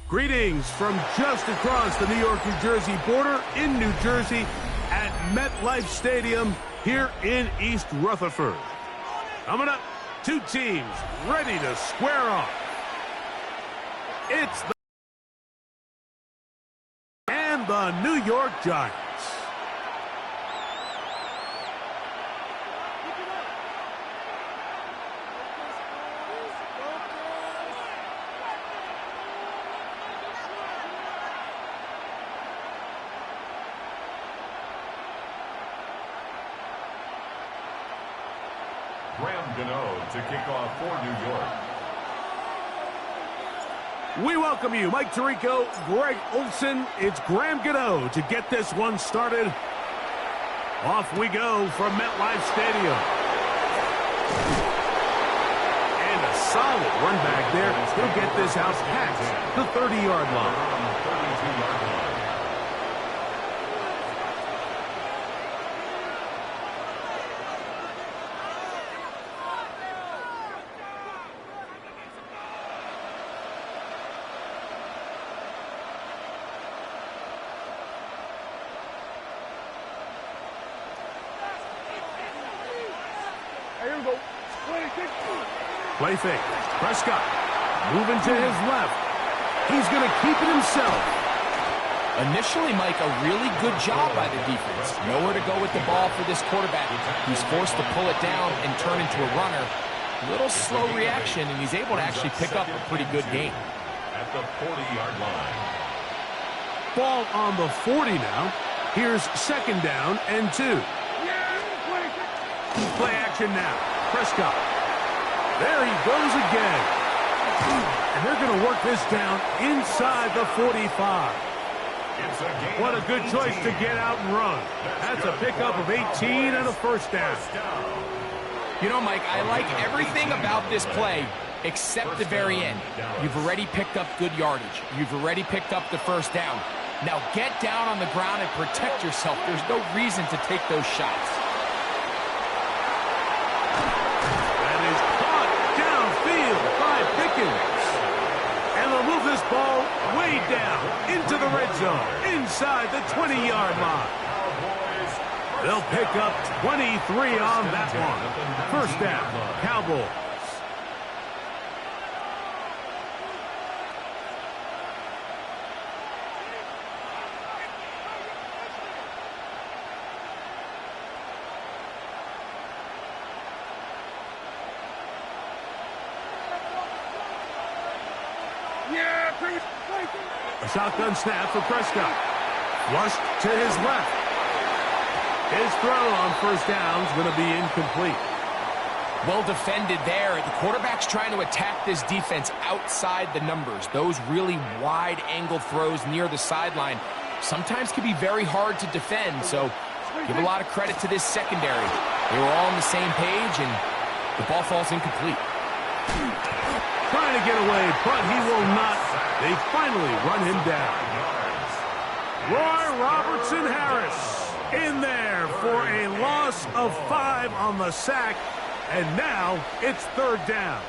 Greetings from just across the New York-New Jersey border in New Jersey at MetLife Stadium here in East Rutherford. Coming up, two teams ready to square off. It's the New York Giants. To kick off for New York. We welcome you, Mike Tirico, Greg Olson. It's Graham Gano to get this one started. Off we go from MetLife Stadium. And a solid run back there. He'll get this out past the 30-yard line. 32-yard line. Play fake. Prescott moving to his left. He's going to keep it himself. Initially, Mike, a really good job by the defense. Nowhere to go with the ball for this quarterback. He's forced to pull it down and turn into a runner. A little slow reaction, and he's able to actually pick up a pretty good gain. At the 40-yard line. Ball on the 40 now. Here's second down and 2. Play action now. Prescott. There he goes again. And they're going to work this down inside the 45. What a good choice to get out and run. That's a pickup of 18 and a first down. You know, Mike, I like everything about this play except the very end. You've already picked up good yardage. You've already picked up the first down. Now get down on the ground and protect yourself. There's no reason to take those shots. And they'll move this ball way down into the red zone, inside the 20-yard line. They'll pick up 23 on that one. First down, Cowboys. A shotgun snap for Prescott. Flushed to his left. His throw on first down is going to be incomplete. Well defended there. The quarterback's trying to attack this defense outside the numbers. Those really wide angle throws near the sideline sometimes can be very hard to defend, so give a lot of credit to this secondary. They were all on the same page, and the ball falls incomplete. Trying to get away, but he will not. They finally run him down. Roy Robertson Harris in there for a loss of 5 on the sack, and now it's third down.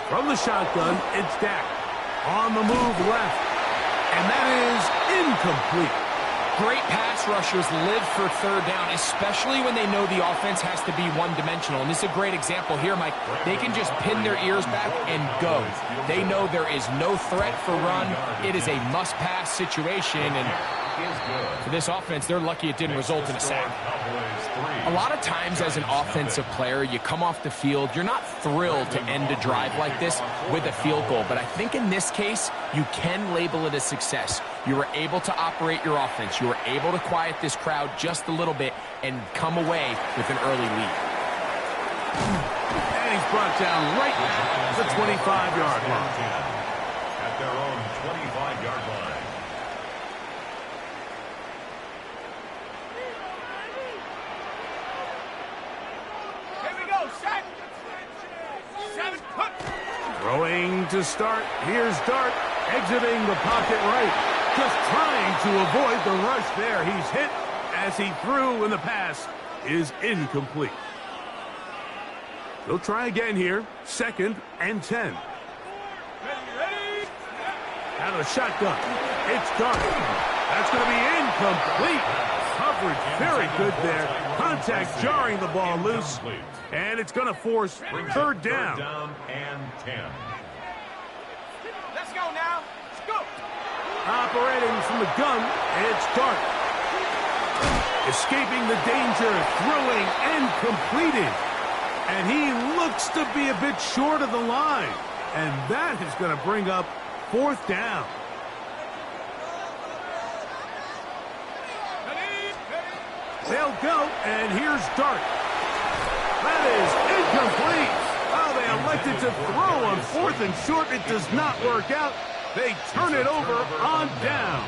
From the shotgun, it's Dak. On the move left. And that is incomplete. Great pass rushers live for third down, especially when they know the offense has to be one-dimensional. And this is a great example here, Mike. They can just pin their ears back and go. They know there is no threat for run. It is a must-pass situation. And for this offense, they're lucky it didn't result in a sack. A lot of times as an offensive player, you come off the field, you're not thrilled to end a drive like this with a field goal. But I think in this case, you can label it a success. You were able to operate your offense. You were able to quiet this crowd just a little bit and come away with an early lead. And he's brought down right at the 25-yard line. At their own 25-yard line. Throwing to start. Here's Dart. Exiting the pocket right. Just trying to avoid the rush there. He's hit as he threw, and the pass is incomplete. They'll try again here. 2nd and 10. Out of the shotgun. It's Dart. That's going to be incomplete. Coverage very good there. Contact jarring the ball loose. And it's going to force 3rd down. 3rd down and 10. Let's go now. Let's go. Operating from the gun, it's Dart. Escaping the danger, throwing and completing. And he looks to be a bit short of the line. And that is going to bring up 4th down. They'll go, and here's Dart. That is incomplete. Oh, they elected to throw on 4th and short. It does not work out. They turn it over on down.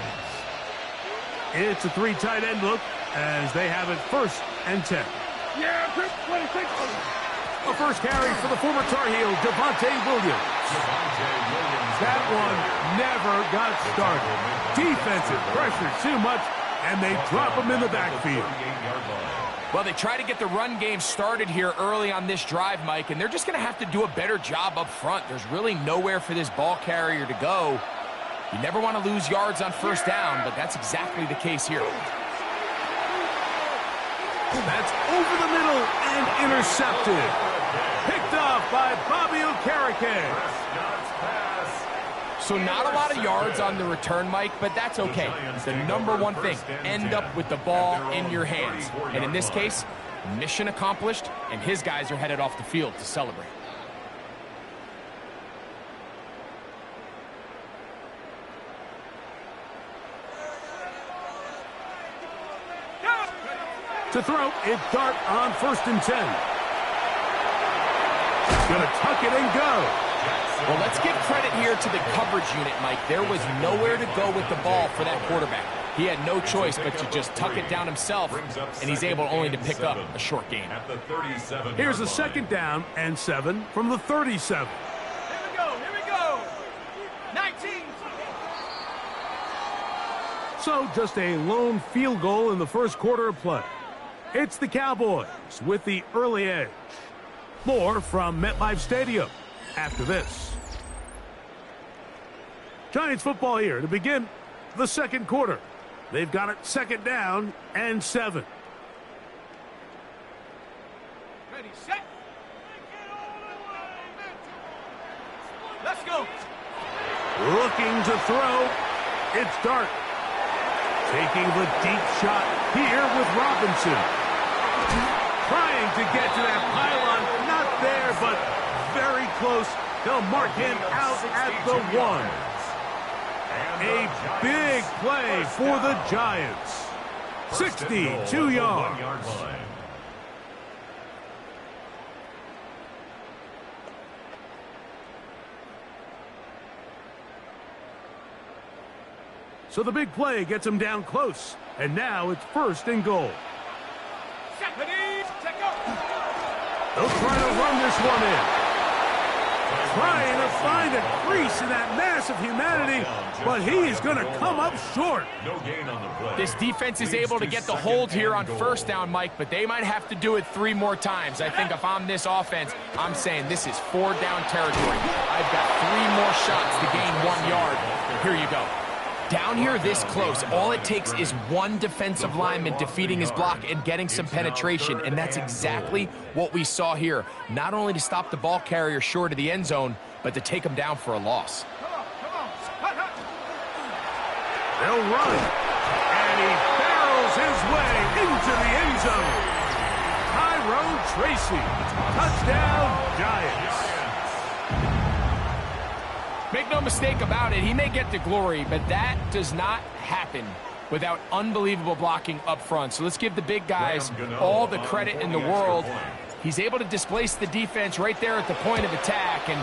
It's a 3 tight end look as they have it 1st and 10. Yeah, quick, A first carry for the former Tar Heel, Devontae Williams. That one never got started. Defensive pressure too much, and they drop him in the backfield. Well, they try to get the run game started here early on this drive, Mike, and they're just going to have to do a better job up front. There's really nowhere for this ball carrier to go. You never want to lose yards on 1st down, but that's exactly the case here. That's over the middle and intercepted. Picked off by Bobby Okereke. So not a lot of yards on the return, Mike, but that's okay. The #1 thing, end up with the ball in your hands. And in this case, mission accomplished, and his guys are headed off the field to celebrate. To throw, it's Dart on 1st and 10. He's going to tuck it and go. Well, let's give credit here to the coverage unit, Mike. There was nowhere to go with the ball for that quarterback. He had no choice but to just tuck it down himself, and he's able only to pick up a short gain. Here's a 2nd down and 7 from the 37. Here we go. 19. So just a lone field goal in the 1st quarter of play. It's the Cowboys with the early edge. More from MetLife Stadium after this. Giants football here to begin the 2nd quarter. They've got it 2nd down and 7. Ready, set. Let's go. Looking to throw. It's Dart. Taking the deep shot here with Robinson. Trying to get to that pylon. Not there, but very close. They'll mark him out at the 1. A big play for the Giants. 62 yards. So the big play gets him down close. And now it's 1st and goal. They'll try to run this one in. Trying to find a crease in that mass of humanity, but he is going to come up short. This defense is able to get the hold here on 1st down, Mike, but they might have to do it 3 more times. I think if I'm this offense, I'm saying this is 4 down territory. I've got 3 more shots to gain 1 yard. Here you go. Down here this close, all it takes is one defensive lineman defeating his block and getting some penetration, and that's exactly what we saw here. Not only to stop the ball carrier short of the end zone, but to take him down for a loss. They'll run, and he barrels his way into the end zone. Tyrone Tracy, touchdown Giants. Make no mistake about it, he may get the glory, but that does not happen without unbelievable blocking up front. So let's give the big guys all the credit in the world. He's able to displace the defense right there at the point of attack, and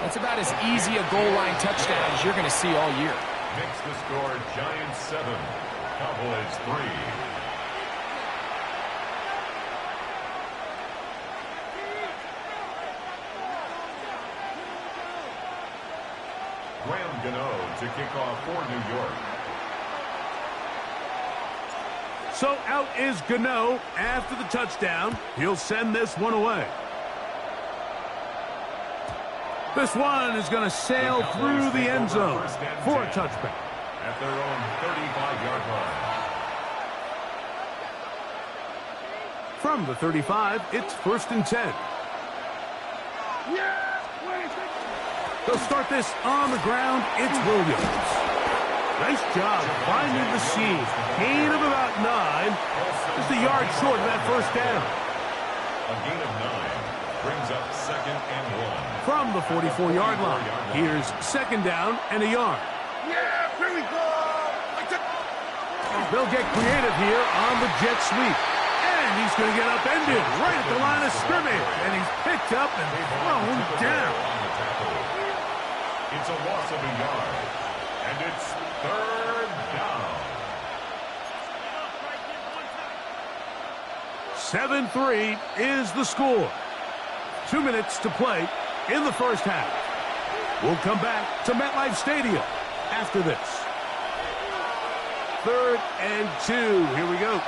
that's about as easy a goal line touchdown as you're going to see all year. Makes the score Giants 7, Cowboys 3. To kick off for New York. So out is Gano after the touchdown. He'll send this one away. This one is going to sail through the end zone for a touchback. At their own 35-yard line. From the 35, it's 1st and 10. They'll start this on the ground. It's Williams. Nice job finding the seam. Gain of about 9. Just a yard short of that first down. A gain of 9 brings up 2nd and 1. From the 44-yard line, here's 2nd down and a yard. Yeah, here we go. They'll get creative here on the jet sweep. And he's going to get upended right at the line of scrimmage. And he's picked up and thrown down. It's a loss of a yard. And it's 3rd down. 7-3 is the score. 2 minutes to play in the first half. We'll come back to MetLife Stadium after this. 3rd and 2. Here we go.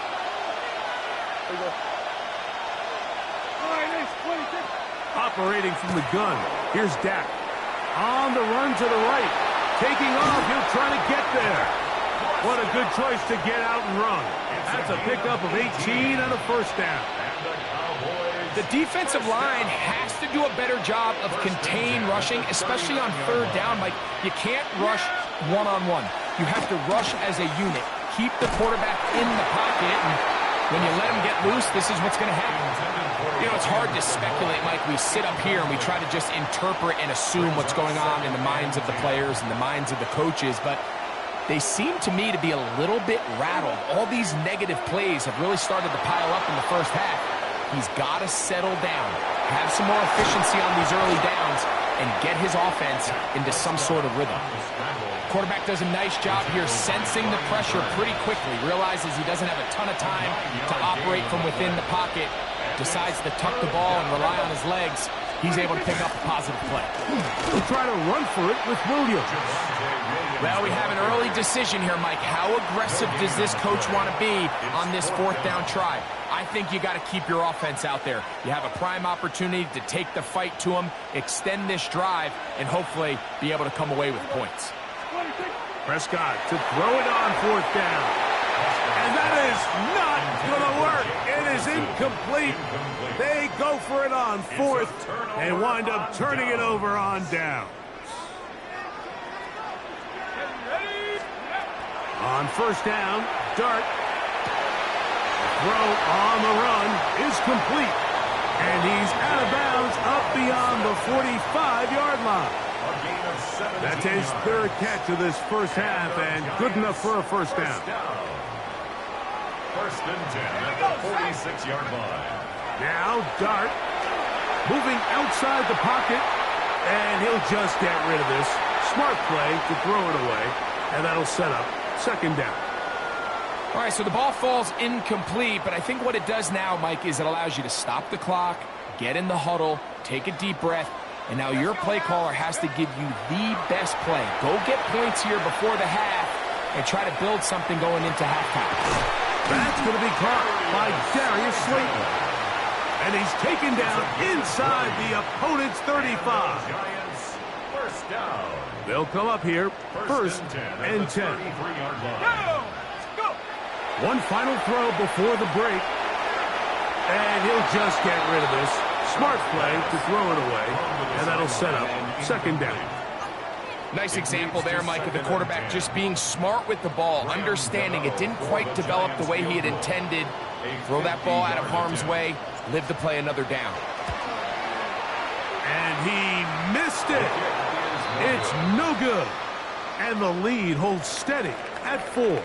Operating from the gun. Here's Dak. On the run to the right. Taking off. He'll try to get there. What a good choice to get out and run. That's a pickup of 18 and a first down. The defensive line has to do a better job of contain rushing, especially on 3rd down. Like, you can't rush one-on-one. You have to rush as a unit. Keep the quarterback in the pocket, and when you let him get loose, this is what's going to happen. You know, it's hard to speculate, Mike. We sit up here and we try to just interpret and assume what's going on in the minds of the players and the minds of the coaches, but they seem to me to be a little bit rattled. All these negative plays have really started to pile up in the first half. He's got to settle down, have some more efficiency on these early downs, and get his offense into some sort of rhythm. Quarterback does a nice job here sensing the pressure pretty quickly, realizes he doesn't have a ton of time to operate from within the pocket, decides to tuck the ball and rely on his legs. He's able to pick up a positive play. He'll try to run for it with Williams. Well, we have an early decision here, Mike. How aggressive does this coach want to be on this 4th down try? I think you got to keep your offense out there. You have a prime opportunity to take the fight to him, extend this drive, and hopefully be able to come away with points. Prescott to throw it on 4th down. And that is not going to work. It is incomplete. They go for it on 4th and wind up turning it over on down. On 1st down, Dart. Throw on the run is complete. And he's out of bounds up beyond the 45-yard line. That's his 3rd catch of this first half and good enough for a first down. 1st and 10 at the 46-yard line. Now Dart moving outside the pocket, and he'll just get rid of this. Smart play to throw it away, and that'll set up 2nd down. All right, so the ball falls incomplete, but I think what it does now, Mike, is it allows you to stop the clock, get in the huddle, take a deep breath, and now your play caller has to give you the best play. Go get points here before the half and try to build something going into halftime. That's going to be caught by Darius Slayton. And he's taken down inside the opponent's 35. Giants, 1st down. They'll come up here, 1st and 10. Go! Go! One final throw before the break. And he'll just get rid of this. Smart play to throw it away. And that'll set up 2nd down. Nice example there, Mike, of the quarterback just being smart with the ball, understanding it didn't quite develop the way he had intended. Throw that ball out of harm's way, live to play another down. And he missed it. It's no good. And the lead holds steady at 4.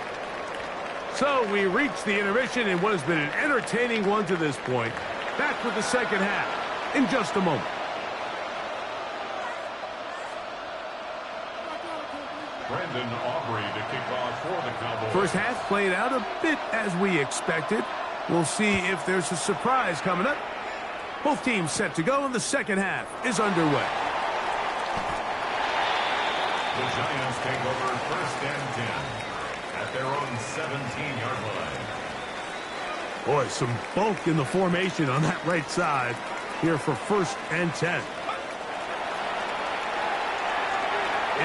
So we reach the intermission in what has been an entertaining one to this point. Back with the second half in just a moment. Brandon Aubrey to kick off for the Cowboys. First half played out a bit as we expected. We'll see if there's a surprise coming up. Both teams set to go, and the second half is underway. The Giants take over 1st and 10 at their own 17-yard line. Boy, some bulk in the formation on that right side here for 1st and 10.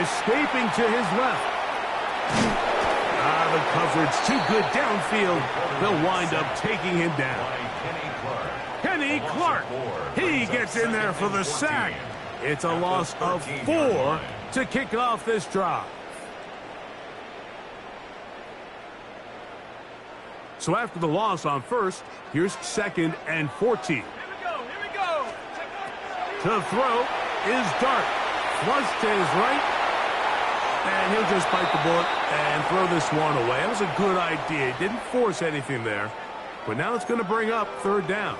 Escaping to his left. The coverage too good downfield. They'll wind up taking him down. Kenny Clark. He gets in there for the sack. It's a loss of 4 to kick off this drive. So after the loss on 1st, here's 2nd and 14. Here we go. To throw is Dart. Flush to his right. And he'll just bite the bullet and throw this one away. That was a good idea. He didn't force anything there. But now it's going to bring up 3rd down.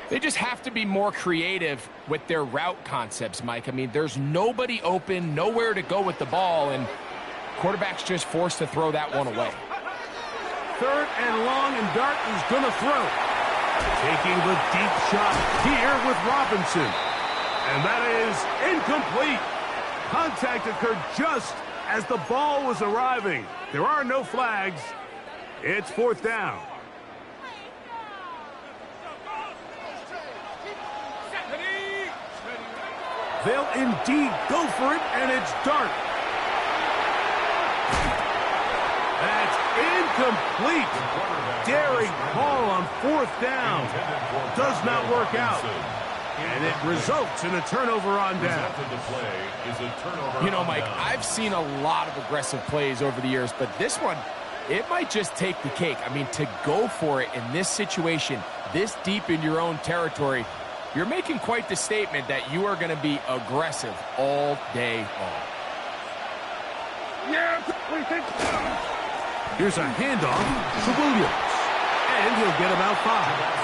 They just have to be more creative with their route concepts, Mike. I mean, there's nobody open, nowhere to go with the ball, and quarterback's just forced to throw that one away. 3rd and long, and Dart is going to throw. Taking the deep shot here with Robinson. And that is incomplete. Contact occurred just as the ball was arriving. There are no flags. It's 4th down. They'll indeed go for it, and it's Dart. That's incomplete. Daring call on 4th down. Does not work out. And it results in a turnover on down. You know, Mike, I've seen a lot of aggressive plays over the years, but this one, it might just take the cake. I mean, to go for it in this situation, this deep in your own territory, you're making quite the statement that you are going to be aggressive all day long. Yeah, what do you think? Here's a handoff to Williams. And he'll get about 5.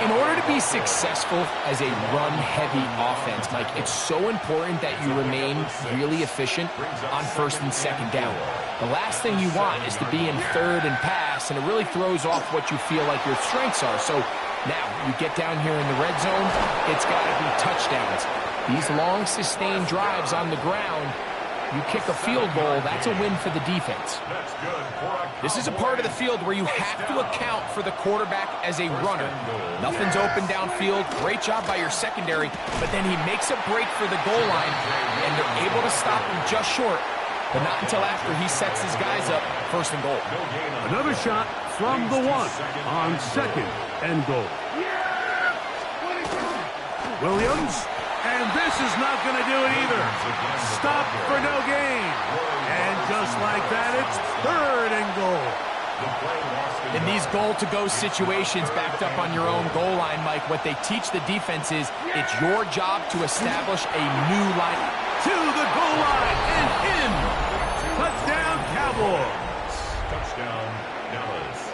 In order to be successful as a run-heavy offense, Mike, it's so important that you remain really efficient on 1st and 2nd down. The last thing you want is to be in 3rd and pass, and it really throws off what you feel like your strengths are. So now you get down here in the red zone, it's got to be touchdowns. These long, sustained drives on the ground, you kick a field goal, that's a win for the defense. This is a part of the field where you have to account for the quarterback as a runner. Nothing's open downfield. Great job by your secondary, but then he makes a break for the goal line, and they're able to stop him just short, but not until after he sets his guys up 1st and goal. Another shot from the 1 on 2nd and goal. Williams. And this is not going to do it either. Stop for no gain. And just like that, it's 3rd and goal. In these goal-to-go situations backed up on your own goal line, Mike, what they teach the defense is it's your job to establish a new line. To the goal line and in. Touchdown, Cowboys. Touchdown, Dallas.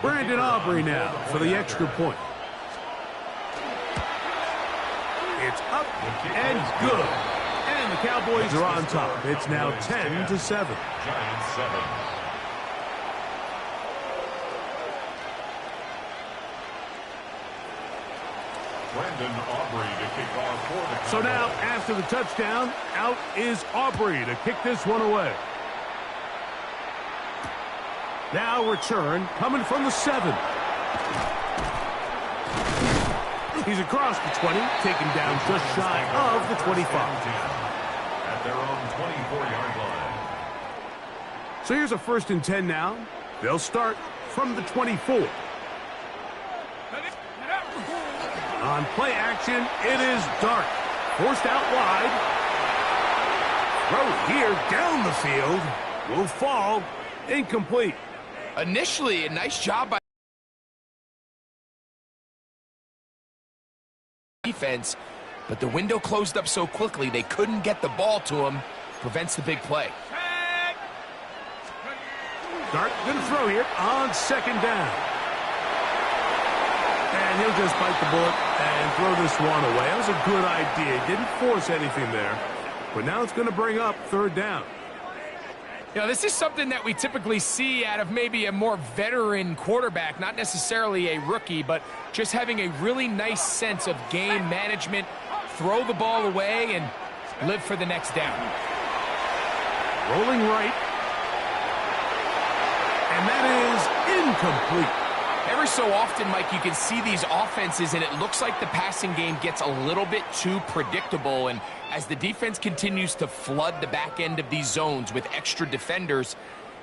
Brandon Aubrey now for the extra point. It's up and good. And the Cowboys are on top. It's now 10-7. Giants 7. Brandon Aubrey to kick off for the Cowboys. So now, after the touchdown, out is Aubrey to kick this one away. Now return coming from the 7. He's across the 20, taken down just shy of the 25. At their own 24-yard line. So here's a 1st and 10 now. They'll start from the 24. On play action, it is Dart. Forced out wide. Throw here down the field. Will fall. Incomplete. Initially, a nice job by defense, but the window closed up so quickly they couldn't get the ball to him. Prevents the big play. Dart going to throw here on 2nd down. And he'll just bite the bullet and throw this one away. That was a good idea. Didn't force anything there. But now it's going to bring up 3rd down. You know, this is something that we typically see out of maybe a more veteran quarterback, not necessarily a rookie, but just having a really nice sense of game management, throw the ball away, and live for the next down. Rolling right. And that is incomplete. Every so often, Mike, you can see these offenses, and it looks like the passing game gets a little bit too predictable. And as the defense continues to flood the back end of these zones with extra defenders,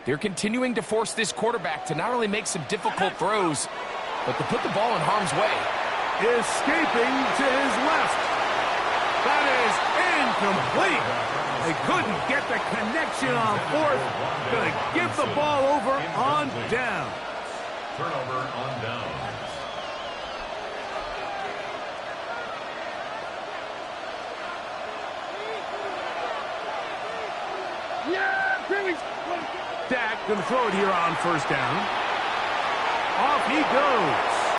they're continuing to force this quarterback to not only make some difficult throws, but to put the ball in harm's way. Escaping to his left. That is incomplete. They couldn't get the connection on fourth. Going to give the ball over on down. Turnover on down. Dak going to throw it here on first down. Off he goes.